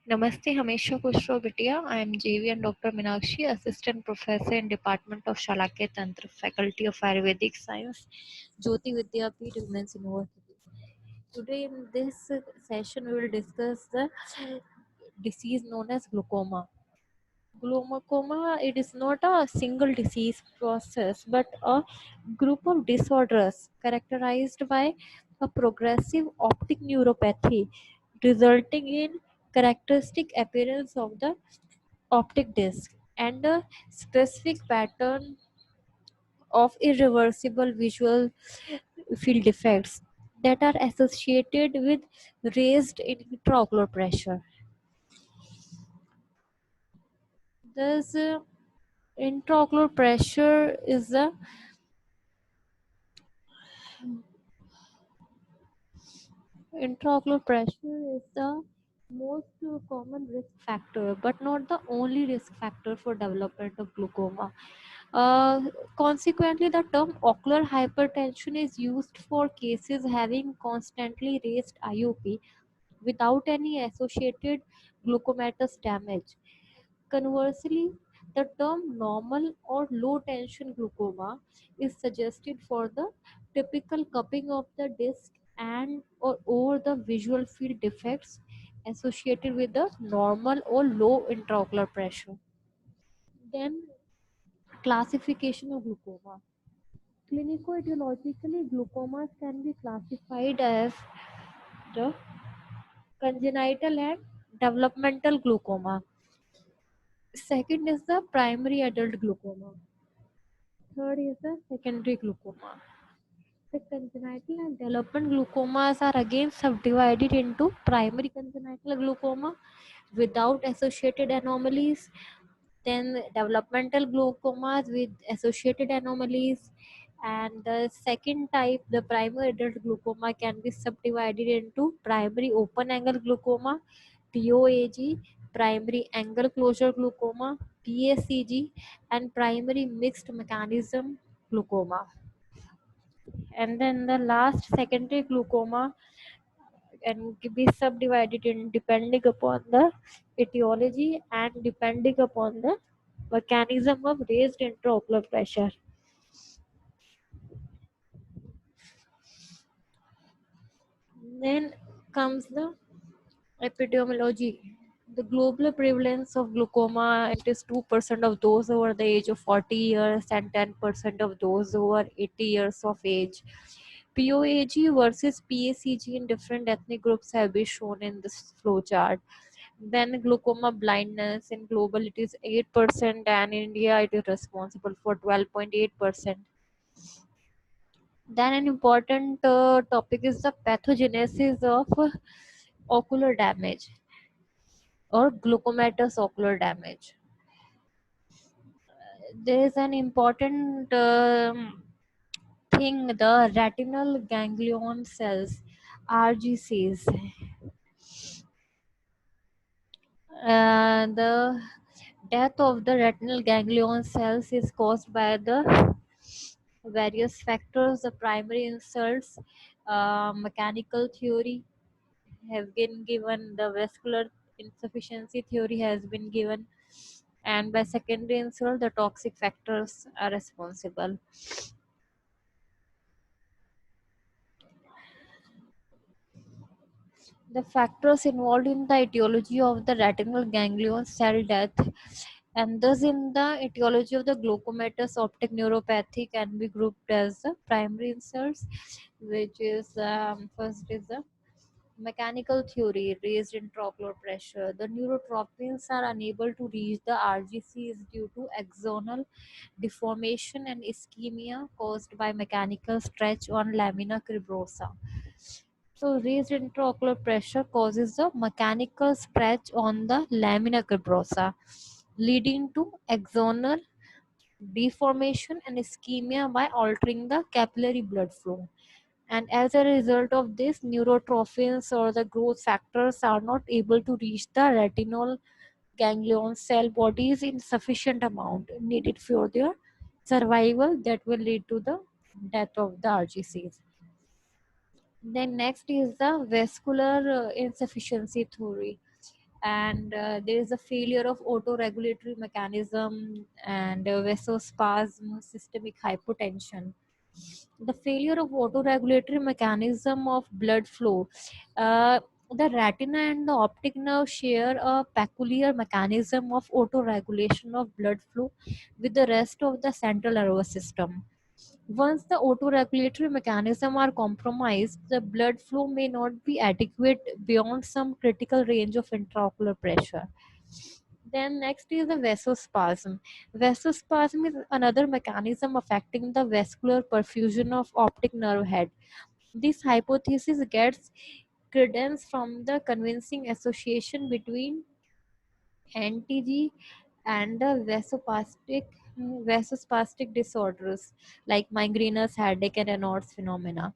Namaste, Hamesha Kushro Bitia. I am JV and Dr. Minakshi, Assistant Professor in Department of Shalakya Tantra, Faculty of Ayurvedic Science, Jyoti Vidyapeeth, Women's University. Today in this session we will discuss the disease known as glaucoma. Glaucoma, it is not a single disease process but a group of disorders characterized by a progressive optic neuropathy resulting in characteristic appearance of the optic disc and a specific pattern of irreversible visual field defects that are associated with raised intraocular pressure. Thus, intraocular pressure is the Intraocular pressure is the most common risk factor, but not the only risk factor for development of glaucoma. Uh, Consequently, the term ocular hypertension is used for cases having constantly raised IOP without any associated glaucomatous damage. Conversely, the term normal or low tension glaucoma is suggested for the typical cupping of the disc and or over the visual field defects associated with the normal or low intraocular pressure. Then classification of glaucoma. Clinico-etiologically, glaucomas can be classified as the congenital and developmental glaucoma. Second is the primary adult glaucoma. Third is the secondary glaucoma. The congenital and development glaucomas are again subdivided into primary congenital glaucoma without associated anomalies, then developmental glaucomas with associated anomalies, and the second type, the primary adult glaucoma, can be subdivided into primary open angle glaucoma, POAG, primary angle closure glaucoma, PACG, and primary mixed mechanism glaucoma. And then the last, secondary glaucoma, can be subdivided in depending upon the etiology and depending upon the mechanism of raised intraocular pressure. Then comes the epidemiology. The global prevalence of glaucoma, it is 2% of those over the age of 40 years and 10% of those over 80 years of age. POAG versus PACG in different ethnic groups have been shown in this flowchart. Then glaucoma blindness in global, it is 8%, and in India it is responsible for 12.8%. Then an important topic is the pathogenesis of ocular damage or glaucomatous ocular damage. There is an important thing, the retinal ganglion cells, RGCs. The death of the retinal ganglion cells is caused by the various factors. The primary insults, mechanical theory have been given, the vascular insufficiency theory has been given, and by secondary insult, the toxic factors are responsible. The factors involved in the etiology of the retinal ganglion cell death and thus in the etiology of the glaucomatous optic neuropathy can be grouped as the primary insults, which is first is the mechanical theory, raised intraocular pressure. The neurotropins are unable to reach the RGCs due to axonal deformation and ischemia caused by mechanical stretch on lamina cribrosa. So raised intraocular pressure causes a mechanical stretch on the lamina cribrosa, leading to axonal deformation and ischemia by altering the capillary blood flow. And as a result of this, neurotrophins or the growth factors are not able to reach the retinal ganglion cell bodies in sufficient amount needed for their survival, that will lead to the death of the RGCs. Then next is the vascular insufficiency theory. and there is a failure of autoregulatory mechanism and vasospasm, systemic hypotension. The failure of autoregulatory mechanism of blood flow. Uh, the retina and the optic nerve share a peculiar mechanism of autoregulation of blood flow with the rest of the central nervous system. Once the autoregulatory mechanism are compromised, the blood flow may not be adequate beyond some critical range of intraocular pressure. Then next is the vasospasm. Vasospasm is another mechanism affecting the vascular perfusion of optic nerve head. This hypothesis gets credence from the convincing association between NTG and the vasospastic disorders like migrainous headache and Raynaud's phenomena.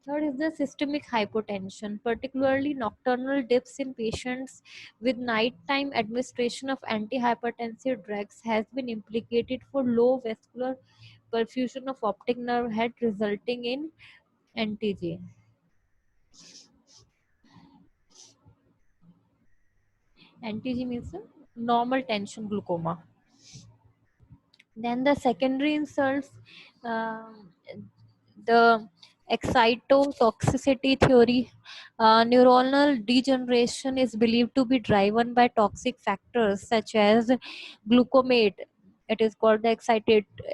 Third is the systemic hypotension, particularly nocturnal dips in patients with nighttime administration of antihypertensive drugs has been implicated for low vascular perfusion of optic nerve head resulting in NTG. NTG means normal tension glaucoma. Then the secondary insults, um, the excitotoxicity theory. Neuronal degeneration is believed to be driven by toxic factors such as glucomate. It is called the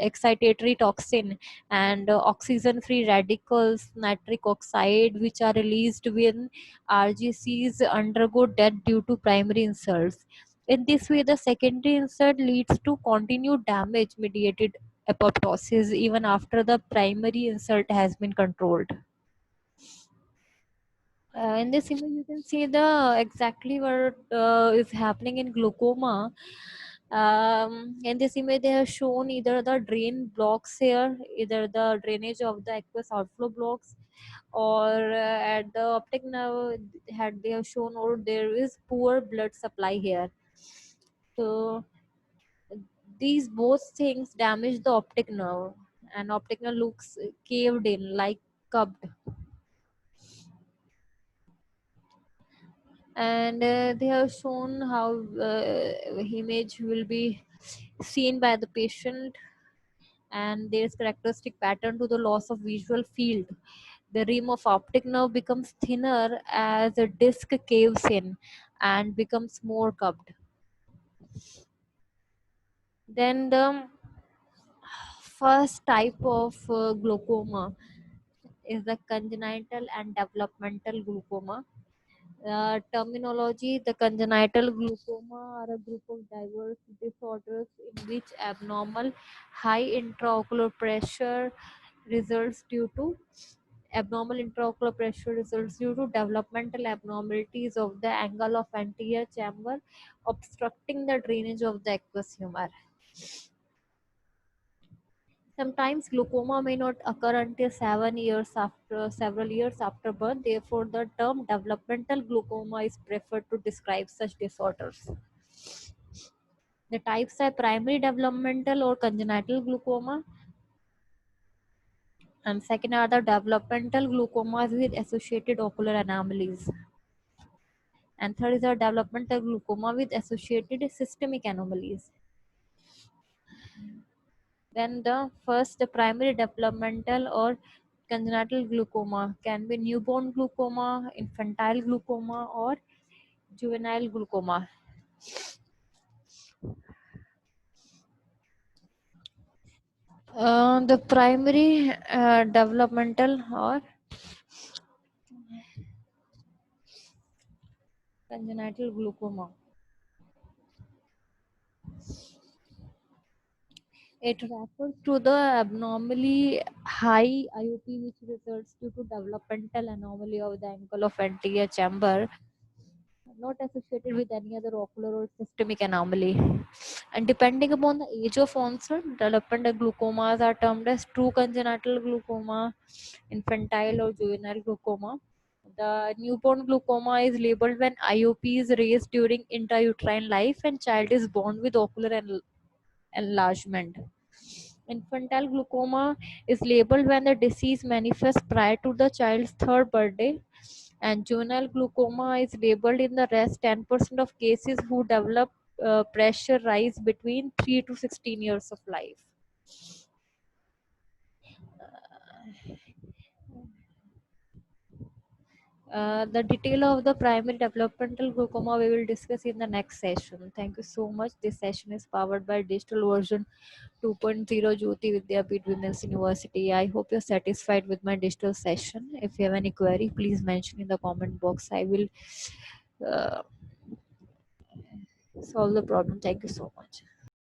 excitatory toxin and oxygen free radicals, nitric oxide, which are released when RGCs undergo death due to primary insults. In this way, the secondary insult leads to continued damage mediated apoptosis even after the primary insult has been controlled. In this image, you can see the exactly what is happening in glaucoma. In this image, they have shown either the drain blocks here, either the drainage of the aqueous outflow blocks, or at the optic nerve had they have shown, or there is poor blood supply here. So these both things damage the optic nerve, and optic nerve looks caved in, like cupped. And they have shown how image will be seen by the patient, and there's characteristic pattern to the loss of visual field. The rim of optic nerve becomes thinner as a disc caves in and becomes more cupped. Then the first type of glaucoma is the congenital and developmental glaucoma. Terminology: the congenital glaucoma are a group of diverse disorders in which abnormal high intraocular pressure results due to developmental abnormalities of the angle of anterior chamber obstructing the drainage of the aqueous humor. Sometimes glaucoma may not occur until several years after birth. Therefore, the term developmental glaucoma is preferred to describe such disorders. The types are primary developmental or congenital glaucoma, and second are the developmental glaucomas with associated ocular anomalies. And third is the developmental glaucoma with associated systemic anomalies. Then the primary developmental or congenital glaucoma can be newborn glaucoma, infantile glaucoma, or juvenile glaucoma. The primary developmental or congenital glaucoma. It refers to the abnormally high IOP which results due to developmental anomaly of the ankle of anterior chamber, not associated with any other ocular or systemic anomaly. And depending upon the age of onset, developmental glaucomas are termed as true congenital glaucoma, infantile or juvenile glaucoma. The newborn glaucoma is labeled when IOP is raised during intrauterine life and child is born with ocular enlargement. Infantile glaucoma is labeled when the disease manifests prior to the child's third birthday And juvenile glaucoma is labeled in the rest 10% of cases who develop pressure rise between 3 to 16 years of life. The detail of the primary developmental glaucoma we will discuss in the next session. Thank you so much. This session is powered by digital version 2.0 Jyoti Vidyapeeth Women's University. I hope you're satisfied with my digital session. If you have any query, please mention in the comment box. I will uh, solve the problem. Thank you so much.